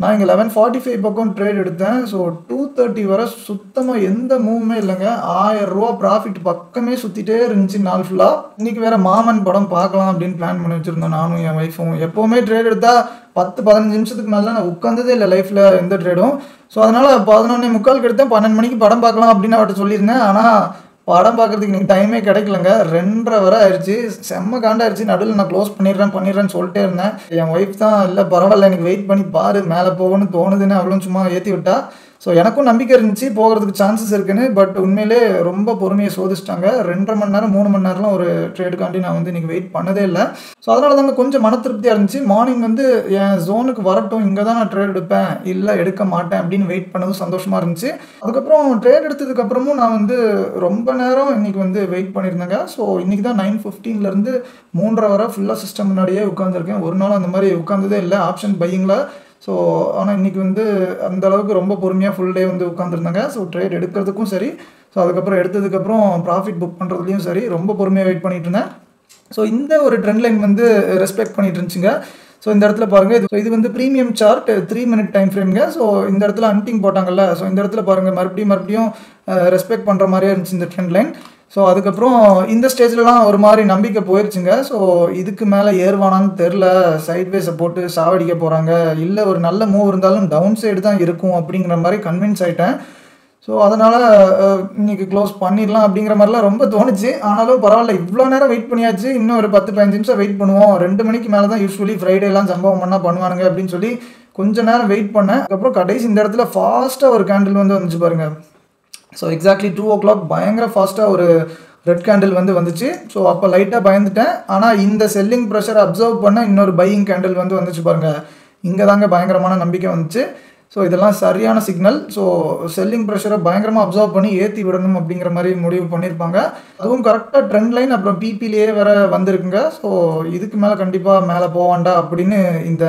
நான் இங்கே 11:45 பக்கம் ட்ரேட் எடுத்தேன். ஸோ 2:30 வரை சுத்தமாக எந்த மூவுமே இல்லைங்க. 1000 ரூபா ப்ராஃபிட் பக்கமே சுற்றிட்டே இருந்துச்சு நாள் ஃபுல்லாக. இன்றைக்கி வேறு மாமன் படம் பார்க்கலாம் அப்படின்னு பிளான் பண்ணி வச்சுருந்தோம் நானும் என் ஒய்ஃபும். எப்போவுமே ட்ரேட் எடுத்தால் 10-15 நிமிஷத்துக்கு மேலே நான் உட்காந்ததே இல்லை லைஃப்பில் எந்த ட்ரேடும். ஸோ அதனால் 11:45 எடுத்தேன். 12 மணிக்கு படம் பார்க்கலாம் அப்படின்னு அவர்கிட்ட சொல்லியிருந்தேன். ஆனால் படம் பார்க்குறதுக்கு எனக்கு டைமே கிடைக்கலங்க. 2:30 வரை ஆயிடுச்சு. செம்ம காண்டாயிடுச்சு. நடுவில் நான் க்ளோஸ் பண்ணிடுறேன்னு சொல்லிட்டே இருந்தேன். என் ஒய்ஃப் தான் இல்லை பரவாயில்ல எனக்கு வெயிட் பண்ணி பாரு மேலே போகணும்னு தோணுதுன்னு அவளும் சும்மா ஏற்றி விட்டா. ஸோ எனக்கும் நம்பிக்கை இருந்துச்சு போகிறதுக்கு சான்சஸ் இருக்குன்னு. பட் உண்மையிலே ரொம்ப பொறுமையை சோதிச்சிட்டாங்க. 2.5 மணி நேரம் 3 மணி நேரம்லாம் ஒரு ட்ரேடுக்காண்டி நான் வந்து இன்றைக்கி வெயிட் பண்ணதே இல்லை. ஸோ அதனால தாங்க கொஞ்சம் மன திருப்தியாக இருந்துச்சு. மார்னிங் வந்து என் ஜோனுக்கு வரட்டும், இங்கே தான் நான் ட்ரேட் எடுப்பேன், இல்லை எடுக்க மாட்டேன் அப்படின்னு வெயிட் பண்ணதும் சந்தோஷமாக இருந்துச்சு. அதுக்கப்புறம் ட்ரேட் எடுத்ததுக்கப்புறமும் நான் வந்து ரொம்ப நேரம் இன்றைக்கி வந்து வெயிட் பண்ணியிருந்தேங்க. ஸோ இன்றைக்கி தான் 9:15 3:30 வரை ஃபுல்லாக சிஸ்டம் முன்னாடியே உட்காந்துருக்கேன். ஒரு நாள் அந்த மாதிரி உட்காந்ததே இல்லை ஆப்ஷன் பையிங்கில். ஸோ ஆனால் இன்றைக்கி வந்து அந்தளவுக்கு ரொம்ப பொறுமையாக ஃபுல் டே வந்து உட்காந்துருந்தாங்க. ஸோ ட்ரேட் எடுக்கிறதுக்கும் சரி, ஸோ அதுக்கப்புறம் எடுத்ததுக்கப்புறம் ப்ராஃபிட் புக் பண்ணுறதுலையும் சரி ரொம்ப பொறுமையாக வெயிட் பண்ணிட்டு இருந்தேன். ஸோ இந்த ஒரு ட்ரெண்ட் லைன் வந்து ரெஸ்பெக்ட் பண்ணிட்டு இருந்துச்சுங்க. ஸோ இந்த இடத்துல பாருங்கள், இது வந்து ப்ரீமியம் சார்ட் 3 மினிட் டைம் ஃப்ரேம்ங்க. ஸோ இந்த இடத்துல ஹண்டிங் போட்டாங்கல்ல, ஸோ இந்த இடத்துல பாருங்கள் மறுபடியும் ரெஸ்பெக்ட் பண்ணுற மாதிரியே இருந்துச்சு இந்த ட்ரெண்ட் லைன். ஸோ அதுக்கப்புறம் இந்த ஸ்டேஜ்லலாம் ஒரு மாதிரி நம்பிக்கை போயிடுச்சுங்க. ஸோ இதுக்கு மேலே ஏறுவானான்னு தெரில, சைட்வேஸை போட்டு சாவடிக்க போகிறாங்க, இல்லை ஒரு நல்ல மூவ் இருந்தாலும் டவுன் சைடு தான் இருக்கும் அப்படிங்கிற மாதிரி கன்வின்ஸ் ஆகிட்டேன். ஸோ அதனால் இன்றைக்கி க்ளோஸ் பண்ணிடலாம் அப்படிங்கிற மாதிரிலாம் ரொம்ப தோணுச்சு. ஆனாலும் பரவாயில்ல, இவ்வளோ நேரம் வெயிட் பண்ணியாச்சு, இன்னும் ஒரு 10-15 நிமிஷம் வெயிட் பண்ணுவோம். 2 மணிக்கு மேலே தான் யூஸ்வலி ஃப்ரைடேலாம் சம்பவம் பண்ணால் பண்ணுவானுங்க அப்படின்னு சொல்லி கொஞ்சம் நேரம் வெயிட் பண்ணேன். அதுக்கப்புறம் கடைசி இந்த இடத்துல ஃபாஸ்ட்டாக ஒரு கேண்டில் வந்து வந்துச்சு பாருங்கள். ஸோ எக்ஸாக்ட்லி 2 o'clock பயங்கர ஃபாஸ்ட்டாக ஒரு ரெட் கேண்டில் வந்து வந்துச்சு. ஸோ அப்போ லைட்டாக பயந்துட்டேன். ஆனால் இந்த செல்லிங் ப்ரெஷரை அப்சர்வ் பண்ண இன்னொரு பையிங் கேண்டில் வந்து வந்துச்சு பாருங்கள். இங்கே தாங்க பயங்கரமான நம்பிக்கை வந்துச்சு. ஸோ இதெல்லாம் சரியான சிக்னல். ஸோ செல்லிங் ப்ரெஷரை பயங்கரமாக அப்சர்வ் பண்ணி ஏற்றி விடணும் அப்படிங்கிற மாதிரி முடிவு பண்ணியிருப்பாங்க. அதுவும் கரெக்டாக ட்ரெண்ட் லைன் அப்புறம் பிபிலேயே வேறு வந்திருக்குங்க. ஸோ இதுக்கு மேலே கண்டிப்பாக மேலே போவாண்டா அப்படின்னு இந்த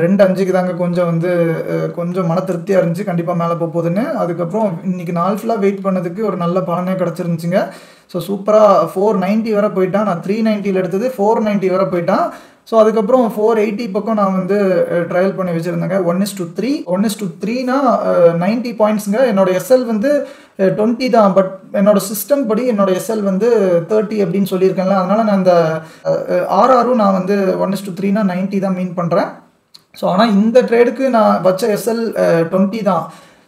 2:05 தாங்க கொஞ்சம் மன திருப்தியாக இருந்துச்சு, கண்டிப்பாக மேலே போகுதுன்னு. அதுக்கப்புறம் இன்றைக்கி நாள் ஃபுல்லாக வெயிட் பண்ணதுக்கு ஒரு நல்ல பலனே கிடச்சிருந்துச்சுங்க. ஸோ சூப்பராக 490 வரை போயிட்டான். நான் 390 எடுத்தது 490 வரை போயிட்டான். ஸோ அதுக்கப்புறம் 480 பக்கம் நான் வந்து ட்ரையல் பண்ணி வச்சுருந்தேங்க. 1:3 1:3னா 90 பாயிண்ட்ஸுங்க. என்னோடய எஸ்எல் வந்து 20 தான். பட் என்னோடய சிஸ்டம் படி என்னோடய எஸ்எல் வந்து 30 அப்படின்னு சொல்லியிருக்கேன்ல. அதனால் நான் அந்த ஆர்ஆரும் நான் வந்து 1:3னா 90 தான் மீன் பண்ணுறேன். ஸோ ஆனால் இந்த ட்ரேடுக்கு நான் வச்ச எஸ்எல் 20 தான்.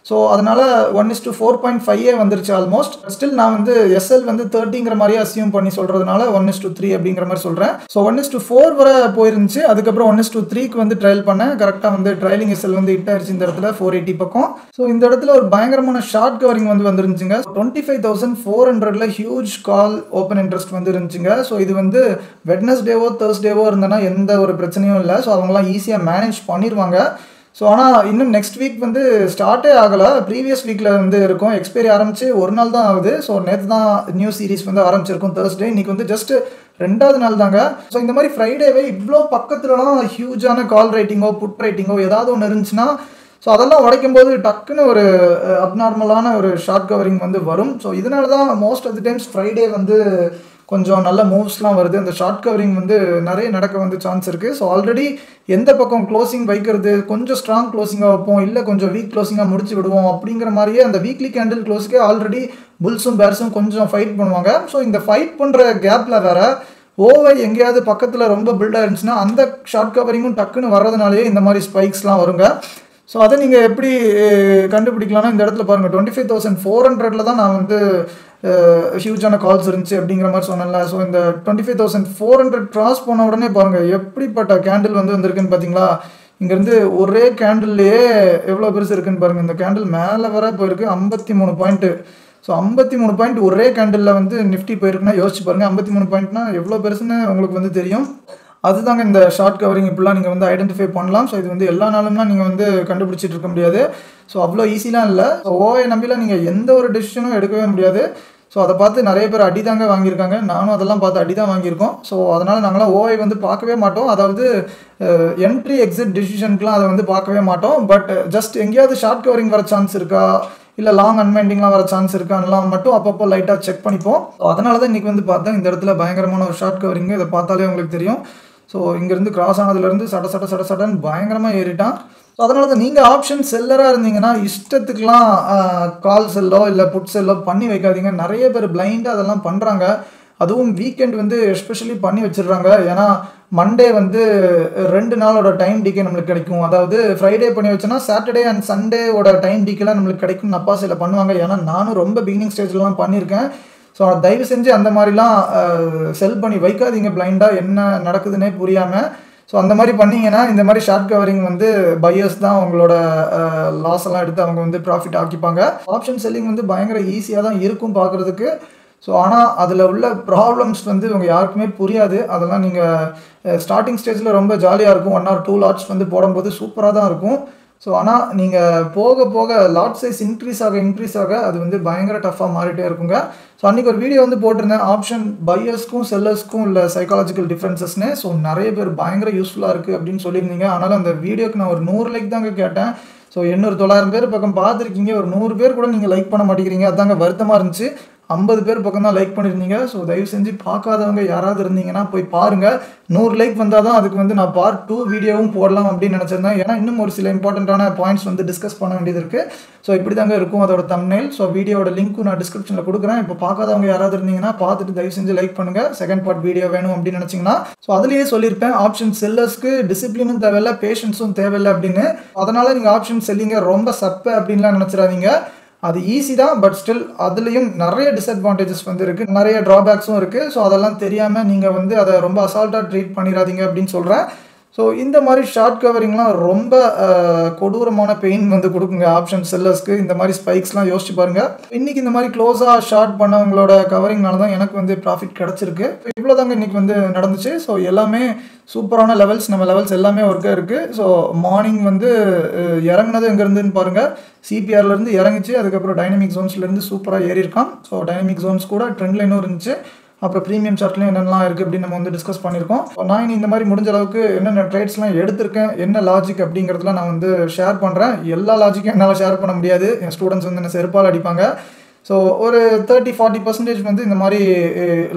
ஸோ அதனால் 1:4.5 வந்துருச்சு ஆல்மோஸ்ட். ஸ்டில் நான் வந்து எஸ்எல் வந்து 30ங்கிற மாதிரியே அசியூம் பண்ணி சொல்கிறதுனால 1:3 அப்படிங்கிற மாதிரி சொல்கிறேன். ஸோ 1:4 வரை போயிருந்துச்சு. அதுக்கப்புறம் 1:3க்கு வந்து ட்ரையல் பண்ணேன். கரெக்டாக வந்து ட்ரையலிங் எஸ்எல் வந்து ஹிட் ஆயிடுச்சு இந்த இடத்துல 480 பக்கம். ஸோ இந்த இடத்துல ஒரு பயங்கரமான ஷார்ட் கவரிங் வந்து வந்துருந்துச்சுங்க. 25,400ல ஹியூஜ் கால் ஓப்பன் இன்ட்ரெஸ்ட் வந்து இருந்துச்சுங்க. ஸோ இது வந்து வெட்னஸ்டேவோ தேர்ஸ்டேவோ இருந்தனா எந்த ஒரு பிரச்சனையும் இல்லை. ஸோ அவங்களாம் ஈஸியாக மேனேஜ் பண்ணிடுவாங்க. ஸோ ஆனால் இன்னும் நெக்ஸ்ட் வீக் வந்து ஸ்டார்ட்டே ஆகலை. ப்ரீவியஸ் வீக்கில் வந்து இருக்கும். எக்ஸ்பைரி ஆரம்பித்து ஒரு நாள் தான் ஆகுது. ஸோ நேற்று தான் நியூ சீரிஸ் வந்து ஆரம்பிச்சிருக்கும் தேர்ஸ்டே. இன்றைக்கி வந்து ஜஸ்ட் 2வது நாள் தாங்க. ஸோ இந்த மாதிரி ஃப்ரைடேவே இவ்வளோ பக்கத்துலலாம் ஹியூஜான கால் ரைட்டிங்கோ புட் ரைட்டிங்கோ ஏதாவது ஒன்று இருந்துச்சுன்னா ஸோ அதெல்லாம் உடைக்கும் போது டக்குன்னு ஒரு அப்நார்மலான ஒரு ஷார்ட் கவரிங் வந்து வரும். ஸோ இதனால தான் most of the times Friday வந்து கொஞ்சம் நல்ல மூவ்ஸ்லாம் வருது. அந்த ஷார்ட் கவரிங் வந்து நிறைய நடக்க வந்து சான்ஸ் இருக்குது. ஸோ ஆல்ரெடி எந்த பக்கம் க்ளோசிங் வைக்கிறது, கொஞ்சம் ஸ்ட்ராங் க்ளோசிங்காக வைப்போம், இல்லை கொஞ்சம் வீக் க்ளோசிங்காக முடிச்சு விடுவோம் அப்படிங்கிற மாதிரியே அந்த வீக்லி கேண்டில் க்ளோஸ்க்கே ஆல்ரெடி புல்ஸும் பேர்ஸும் கொஞ்சம் ஃபைட் பண்ணுவாங்க. ஸோ இந்த ஃபைட் பண்ணுற கேப்பில் வேறு ஓவை எங்கேயாவது பக்கத்தில் ரொம்ப பில்டாக இருந்துச்சுன்னா அந்த ஷார்ட் கவரிங்கும் டக்குன்னு வர்றதுனாலேயே இந்த மாதிரி ஸ்பைக்ஸ்லாம் வருங்க. ஸோ அதை நீங்கள் எப்படி கண்டுபிடிக்கலாம்னா இந்த இடத்துல பாருங்கள் 25,400ல் தான் நான் வந்து ஹியூஜான கால்ஸ் இருந்துச்சு அப்படிங்கிற மாதிரி சொன்னேன்ல. ஸோ இந்த 25,400 கிராஸ் போன உடனே பாருங்கள் எப்படிப்பட்ட கேண்டில் வந்து வந்திருக்குன்னு பார்த்தீங்களா. இங்கேருந்து ஒரே கேண்டில்லையே எவ்வளோ பெருசு இருக்குன்னு பாருங்கள். இந்த கேண்டில் மேலே வர போயிருக்கு 53 பாயிண்ட்டு. ஸோ 53 பாயிண்ட் ஒரே கேண்டிலில் வந்து நிஃப்டி போயிருக்குன்னா யோசிச்சு பாருங்கள். 53 பாயிண்ட்னா எவ்வளோ பெருசுன்னு உங்களுக்கு வந்து தெரியும். அதுதாங்க இந்த ஷார்ட் கவரிங் இப்படிலாம் நீங்கள் வந்து ஐடென்டிஃபை பண்ணலாம். ஸோ இது வந்து எல்லா நாளும்லாம் நீங்கள் வந்து கண்டுபிடிச்சிட்டு இருக்க முடியாது. ஸோ அவ்வளோ ஈஸிலாம் இல்லை. ஓஐ நம்பிலாம் நீங்கள் எந்த ஒரு டெசிஷனும் எடுக்கவே முடியாது. ஸோ அதை பார்த்து நிறைய பேர் அடி தாங்க வாங்கியிருக்காங்க. நானும் அதெல்லாம் பார்த்து அடி தான் வாங்கியிருக்கோம். ஸோ அதனால் நாங்களாம் ஓஐ வந்து பார்க்கவே மாட்டோம். அதாவது என்ட்ரி எக்ஸிட் டிசிஷனுக்குலாம் அதை வந்து பார்க்கவே மாட்டோம். பட் ஜஸ்ட் எங்கேயாவது ஷார்ட் கவரிங் வர சான்ஸ் இருக்கா, இல்லை லாங் அன்வைண்டிங்லாம் வர சான்ஸ் இருக்கான்லாம் மட்டும் அப்பப்போ லைட்டாக செக் பண்ணிப்போம். ஸோ அதனால தான் இன்றைக்கி வந்து பார்த்தேன் இந்த இடத்துல பயங்கரமான ஒரு ஷார்ட் கவரிங்கு. இதை பார்த்தாலே உங்களுக்கு தெரியும். ஸோ இங்கேருந்து கிராஸ் ஆனதுலேருந்து சடன்னு பயங்கரமாக ஏறிட்டான். ஸோ அதனால தான் நீங்கள் ஆப்ஷன் செல்லராக இருந்தீங்கன்னா இஷ்டத்துக்குலாம் கால் செல்லோ இல்லை புட் செல்லோ பண்ணி வைக்காதீங்க. நிறைய பேர் பிளைண்டாக அதெல்லாம் பண்ணுறாங்க. அதுவும் வீக்கெண்ட் வந்து எஸ்பெஷலி பண்ணி வச்சிடுறாங்க. ஏன்னா மண்டே வந்து 2 நாளோட டைம் டிகே நம்மளுக்கு கிடைக்கும். அதாவது ஃப்ரைடே பண்ணி வச்சோன்னா சாட்டர்டே அண்ட் சண்டேவோட டைம் டிகேலாம் நம்மளுக்கு கிடைக்கும். நப்பாசையில் பண்ணுவாங்க. ஏன்னா நானும் ரொம்ப பிகினிங் ஸ்டேஜ்லலாம் பண்ணியிருக்கேன். ஸோ தயவு செஞ்சு அந்த மாதிரிலாம் செல் பண்ணி வைக்காதீங்க பிளைண்டாக, என்ன நடக்குதுன்னே புரியாமல். ஸோ அந்த மாதிரி பண்ணிங்கன்னா இந்த மாதிரி ஷார்ட் கவரிங் வந்து பையர்ஸ் தான் அவங்களோட லாஸ் எல்லாம் எடுத்து அவங்க வந்து ப்ராஃபிட் ஆக்கிப்பாங்க. ஆப்ஷன் செல்லிங் வந்து பயங்கர ஈஸியாக தான் இருக்கும் பார்க்குறதுக்கு. ஸோ ஆனால் அதில் உள்ள ப்ராப்ளம்ஸ் வந்து இவங்க யாருக்குமே புரியாது. அதெல்லாம் நீங்கள் ஸ்டார்டிங் ஸ்டேஜில் ரொம்ப ஜாலியாக இருக்கும். 1 or 2 லாட்ஸ் வந்து போடும்போது சூப்பராக தான் இருக்கும். ஸோ ஆனால் நீங்கள் போக போக லாட் சைஸ் இன்க்ரீஸ் ஆக அது வந்து பயங்கர டஃப்பாக மாறிட்டே இருக்குங்க. ஸோ அன்றைக்கி ஒரு வீடியோ வந்து போட்டிருந்தேன், ஆப்ஷன் பையர்ஸ்க்கும் செல்லர்ஸ்க்கும் இல்லை சைக்காலஜிக்கல் டிஃப்ரென்சஸ்னு. ஸோ நிறைய பேர் பயங்கர யூஸ்ஃபுல்லாக இருக்குது அப்படின்னு சொல்லியிருந்தீங்க. ஆனாலும் அந்த வீடியோக்கு நான் ஒரு 100 லைக் தாங்க கேட்டேன். ஸோ 800-900 பேர் பக்கம் பார்த்துருக்கீங்க. ஒரு 100 பேர் கூட நீங்கள் லைக் பண்ண மாட்டேங்கிறீங்க. அதாங்க வருத்தமாக இருந்துச்சு. 50 பேர் பக்கம் தான் லைக் பண்ணியிருந்தீங்க. ஸோ தயவு செஞ்சு பார்க்காதவங்க யாராவது இருந்தீங்கன்னா போய் பாருங்கள். 100 லைக் வந்தால் தான் அதுக்கு வந்து நான் பார்ட் 2 வீடியோவும் போடலாம் அப்படின்னு நினச்சிருந்தேன். ஏன்னா இன்னும் ஒரு சில இம்பார்ட்டண்ட்டான பாயிண்ட்ஸ் வந்து டிஸ்கஸ் பண்ண வேண்டியது இருக்குது. ஸோ இப்படி தாங்க இருக்கும் அதோட தம்ப்நெயில். ஸோ வீடியோட லிங்க்கும் நான் டிஸ்கிரிப்ஷனில் கொடுக்குறேன். இப்போ பார்க்காதவங்க யாராவது இருந்தீங்கன்னா பார்த்துட்டு தயவு செஞ்சு லைக் பண்ணுங்கள். செகண்ட் பார்ட் வீடியோ வேணும் அப்படின்னு நினச்சிங்கன்னா. ஸோ அதுலேயே சொல்லியிருப்பேன், ஆப்ஷன் செல்லர்ஸ்க்கு டிசிப்ளினும் தேவையில்லை, பேஷன்ஸும் தேவையில்லை அப்படின்னு. அதனால் நீங்கள் ஆப்ஷன் செல்லிங்க ரொம்ப சப்பை அப்படின்லாம் நினச்சிடாதீங்க. அது ஈஸி தான். பட் ஸ்டில் அதுலேயும் நிறைய டிஸ்அட்வான்டேஜஸ் வந்து இருக்குது, நிறைய ட்ராபேக்ஸும் இருக்குது. ஸோ அதெல்லாம் தெரியாமல் நீங்கள் வந்து அதை ரொம்ப அசால்ட்டாக ட்ரீட் பண்ணிடாதீங்க அப்படின்னு சொல்கிறேன். ஸோ இந்த மாதிரி ஷார்ட் கவரிங்லாம் ரொம்ப கொடூரமான பெயின் வந்து கொடுக்குங்க ஆப்ஷன் செல்லர்ஸ்க்கு. இந்த மாதிரி ஸ்பைக்ஸ்லாம் யோசிச்சு பாருங்கள். இன்றைக்கி இந்த மாதிரி க்ளோஸாக ஷார்ட் பண்ணவங்களோட கவரிங்னால தான் எனக்கு வந்து ப்ராஃபிட் கிடச்சிருக்கு. இவ்வளோ தாங்க இன்றைக்கி வந்து நடந்துச்சு. ஸோ எல்லாமே சூப்பரான லெவல்ஸ், நம்ம லெவல்ஸ் எல்லாமே ஒர்க்காக இருக்குது. ஸோ மார்னிங் வந்து இறங்குனது எங்கேருந்துன்னு பாருங்கள், சிபிஆர்லேருந்து இறங்கிச்சு. அதுக்கப்புறம் டைனமிக் ஜோன்ஸ்லேருந்து சூப்பராக ஏறி இருக்கான். ஸோ டைனமிக் ஜோன்ஸ் கூட ட்ரெண்ட் லைனும் இருந்துச்சு. அப்புறம் ப்ரீமியம் சார்ட்லையும் என்னென்னலாம் இருக்குது அப்படின்னு நம்ம வந்து டிஸ்கஸ் பண்ணியிருக்கோம். நான் இனி இந்த மாதிரி முடிஞ்ச அளவுக்கு என்னென்ன ட்ரேட்ஸ்லாம் எடுத்திருக்கேன், என்ன லாஜிக் அப்படிங்கிறதுலாம் நான் வந்து ஷேர் பண்ணுறேன். எல்லா லாஜிக்கும் என்னால் ஷேர் பண்ண முடியாது. என் ஸ்டூடெண்ட்ஸ் வந்து என்ன செருப்பால் அடிப்பாங்க. ஸோ ஒரு 30-40% வந்து இந்த மாதிரி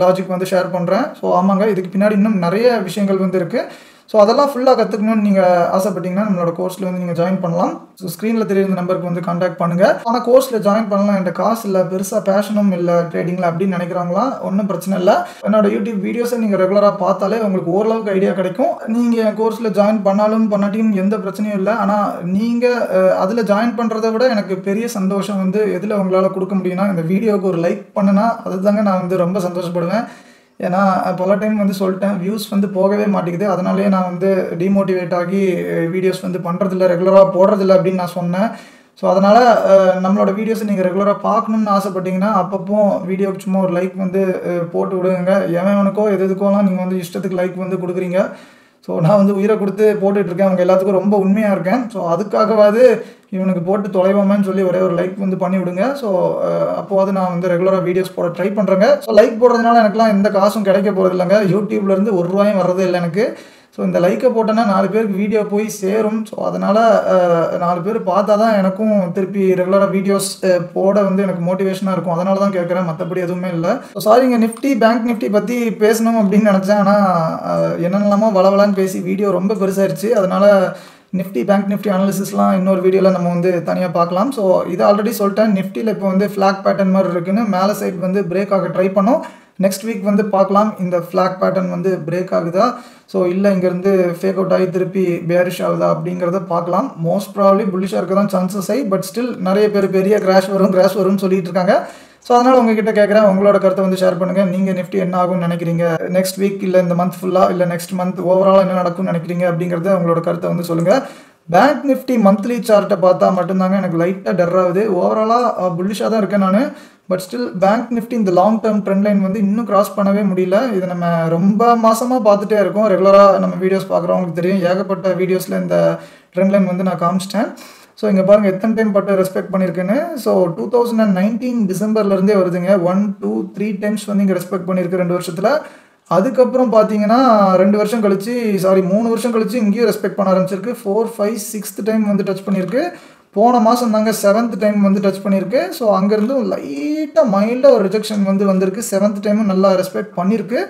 லாஜிக் வந்து ஷேர் பண்ணுறேன். ஸோ ஆமாங்க, இதுக்கு பின்னாடி இன்னும் நிறைய விஷயங்கள் வந்து இருக்குது. ஸோ அதெல்லாம் ஃபுல்லாக கற்றுக்கணும்னு நீங்கள் ஆசைப்பட்டீங்கன்னா நம்மளோட கோர்ஸில் வந்து நீங்கள் ஜாயின் பண்ணலாம். ஸோ ஸ்க்ரீனில் தெரியுற நம்பருக்கு வந்து கான்டாக்ட் பண்ணுங்கள். ஆனால் கோர்ஸில் ஜாயின் பண்ணலாம், என்கிட்ட காசு இல்லை, பெருசாக பேஷனும் இல்லை ட்ரேடிங்கில் அப்படின்னு நினைக்கிறாங்களா, ஒன்றும் பிரச்சனை இல்லை. என்னோட யூடியூப் வீடியோஸை நீங்கள் ரெகுலராக பார்த்தாலே உங்களுக்கு ஓரளவுக்கு ஐடியா கிடைக்கும். நீங்கள் என் கோர்ஸில் ஜாயின் பண்ணாலும் பண்ணாட்டியும் எந்த பிரச்சனையும் இல்லை. ஆனால் நீங்கள் அதில் ஜாயின் பண்ணுறதை விட எனக்கு பெரிய சந்தோஷம் வந்து எதில் உங்களால் கொடுக்க முடியும்னா, இந்த வீடியோவுக்கு ஒரு லைக் பண்ணுனா அதுதாங்க நான் வந்து ரொம்ப சந்தோஷப்படுவேன். ஏன்னா பல டைம் வந்து சொல்லிட்டேன், வியூஸ் வந்து போகவே மாட்டேங்குது. அதனாலேயே நான் வந்து டிமோட்டிவேட் ஆகி வீடியோஸ் வந்து பண்ணுறதில்ல, ரெகுலராக போடுறதில்ல அப்படின்னு நான் சொன்னேன். ஸோ அதனால் நம்மளோட வீடியோஸை நீங்கள் ரெகுலராக பார்க்கணுன்னு ஆசைப்பட்டீங்கன்னா அப்பப்போ வீடியோக்கு சும்மா ஒரு லைக் வந்து போட்டு விடுங்க. எவனுக்கோ எதுக்கோலாம் நீங்கள் வந்து இஷ்டத்துக்கு லைக் வந்து கொடுக்குறீங்க. ஸோ நான் வந்து உயிரை கொடுத்து போட்டுட்ருக்கேன், அவங்க எல்லாத்துக்கும் ரொம்ப உண்மையாக இருக்கேன். ஸோ அதுக்காகவாது இவனுக்கு போட்டு தொலைவோமேன்னு சொல்லி ஒரே ஒரு லைக் வந்து பண்ணி விடுங்க. ஸோ அப்போது நான் வந்து ரெகுலராக வீடியோஸ் போட ட்ரை பண்ணுறேங்க. ஸோ லைக் போடுறதுனால எனக்குலாம் எந்த காசும் கிடைக்க போகிறது இல்லைங்க. யூடியூப்லேருந்து ₹1 வர்றதே இல்லை எனக்கு. ஸோ இந்த லைக்கை போட்டோன்னா 4 பேருக்கு வீடியோ போய் சேரும். ஸோ அதனால் 4 பேர் பார்த்தா தான் எனக்கும் திருப்பி ரெகுலராக வீடியோஸ் போட வந்து எனக்கு மோட்டிவேஷனாக இருக்கும். அதனால தான் கேட்குறேன், மற்றபடி எதுவுமே இல்லை. ஸோ சாரிங்க, நிஃப்டி பேங்க் நிஃப்டி பற்றி பேசணும் அப்படின்னு நினச்சேன். ஆனால் என்னென்னலாமோ வளவலான்னு பேசி வீடியோ ரொம்ப பெருசாகிடுச்சு. அதனால் நிஃப்டி பேங்க் நிஃப்டி அனாலிசிஸ்லாம் இன்னொரு வீடியோவில் நம்ம வந்து தனியாக பார்க்கலாம். ஸோ இதை ஆல்ரெடி சொல்லிட்டேன், நிஃப்டியில் இப்போ வந்து ஃப்ளாக் பேட்டர்ன் மாதிரி இருக்குன்னு மேலே சைட் வந்து பிரேக் ஆக ட்ரை பண்ணோம். நெக்ஸ்ட் வீக் வந்து பார்க்கலாம் இந்த ஃப்ளாக் பேட்டர்ன் வந்து பிரேக் ஆகுதா, ஸோ இல்லை இங்கேருந்து ஃபேக் அவுட் ஆகி திருப்பி பேரிஷ் ஆகுதா அப்படிங்கிறத பார்க்கலாம். மோஸ்ட் ப்ராபப்லி புல்லிஷாக இருக்க தான் சான்சஸ் ஆகி, பட் ஸ்டில் நிறைய பேர் பெரிய கிராஷ் வரும்னு சொல்லிட்டு இருக்காங்க. ஸோ அதனால் உங்ககிட்ட கேட்குறேன், உங்களோட கருத்தை வந்து ஷேர் பண்ணுங்கள். நீங்கள் நிஃப்டி என்ன ஆகும்னு நினைக்கிறீங்க, நெக்ஸ்ட் வீக் இல்லை இந்த மந்த் ஃபுல்லாக, இல்லை நெக்ஸ்ட் மந்த் ஓவரால் என்ன நடக்கும்னு நினைக்கிறீங்க அப்படிங்கிறத உங்களோட கருத்தை வந்து சொல்லுங்கள். பேங்க் நிஃப்டி மந்த்லி சார்ட்டை பார்த்தா மட்டும்தாங்க எனக்கு லைட்டாக டர் ஆகுது. ஓவராலாக புல்லிஷாக தான் இருக்கேன் நான். பட் ஸ்டில் பேங்க் நிஃப்டி இந்த லாங் டேர்ம் ட்ரெண்ட் லைன் வந்து இன்னும் கிராஸ் பண்ணவே முடியல. இது நம்ம ரொம்ப மாசமாக பார்த்துட்டே இருக்கோம். ரெகுலராக நம்ம வீடியோஸ் பார்க்குறவங்களுக்கு தெரியும். ஏகப்பட்ட வீடியோஸில் இந்த ட்ரெண்ட் லைன் வந்து நான் காமிச்சிட்டேன். ஸோ இங்கே பாருங்கள் எத்தனை டைம் பட்டு ரெஸ்பெக்ட் பண்ணியிருக்குன்னு. ஸோ 2019 டிசம்பர்லேருந்தே வருதுங்க. 1, 2, 3 டைம்ஸ் வந்து இங்கே ரெஸ்பெக்ட் பண்ணியிருக்கு 2 வருஷத்தில். அதுக்கப்புறம் பார்த்தீங்கன்னா 2 வருஷம் கழிச்சு 3 வருஷம் கழிச்சு இங்கேயும் ரெஸ்பெக்ட் பண்ண ஆரம்பிச்சிருக்கு. 4, 5, 6th டைம் வந்து டச் பண்ணியிருக்கு. போன மாதம் தாங்க 7th டைம் வந்து டச் பண்ணியிருக்கு. ஸோ அங்கேருந்து லைட்டாக மைல்டாக ஒரு ரிஜெக்ஷன் வந்து வந்திருக்கு. 7th டைமும் நல்லா ரெஸ்பெக்ட் பண்ணியிருக்கு.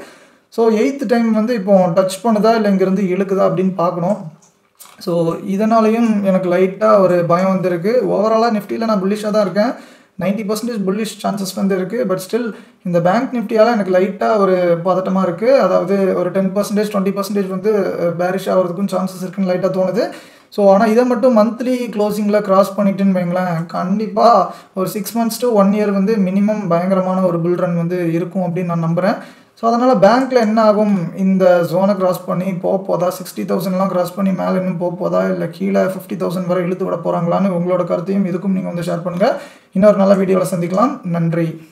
ஸோ 8th டைம் வந்து இப்போ டச் பண்ணுதா இல்லை இங்கேருந்து இழுக்குதா அப்படின்னு பார்க்கணும். ஸோ இதனாலையும் எனக்கு லைட்டாக ஒரு பயம் வந்திருக்கு. ஓவராலாக நிஃப்டியில் நான் புல்லிஷாக தான் இருக்கேன். 90% புல்லிஷ் சான்சஸ் வந்து இருக்குது. பட் ஸ்டில் இந்த பேங்க் நிஃப்டியால் எனக்கு லைட்டாக ஒரு பதட்டமாக இருக்குது. அதாவது ஒரு 10%, 20% வந்து பேரிஷ் ஆகிறதுக்கும் சான்சஸ் இருக்குன்னு லைட்டாக தோணுது. ஸோ ஆனால் இதை மட்டும் மந்த்லி க்ளோசிங்கில் கிராஸ் பண்ணிட்டுன்னு வைங்களேன், கண்டிப்பாக ஒரு 6 months to 1 year வந்து மினிமம் பயங்கரமான ஒரு புல் ரன் வந்து இருக்கும் அப்படின்னு நான் நம்புகிறேன். ஸோ அதனால் பேங்க்கில் என்ன ஆகும், இந்த ஜோனை கிராஸ் பண்ணி போதா, 60,000லாம் கிராஸ் பண்ணி மேலே இன்னும் போதா, இல்லை கீழே 50,000 வரை இழுத்து விட போகிறாங்களான்னு உங்களோட கருத்தையும் இதுக்கும் நீங்கள் வந்து ஷேர் பண்ணுங்கள். இன்னொரு நல்ல வீடியோவில் சந்திக்கலாம். நன்றி.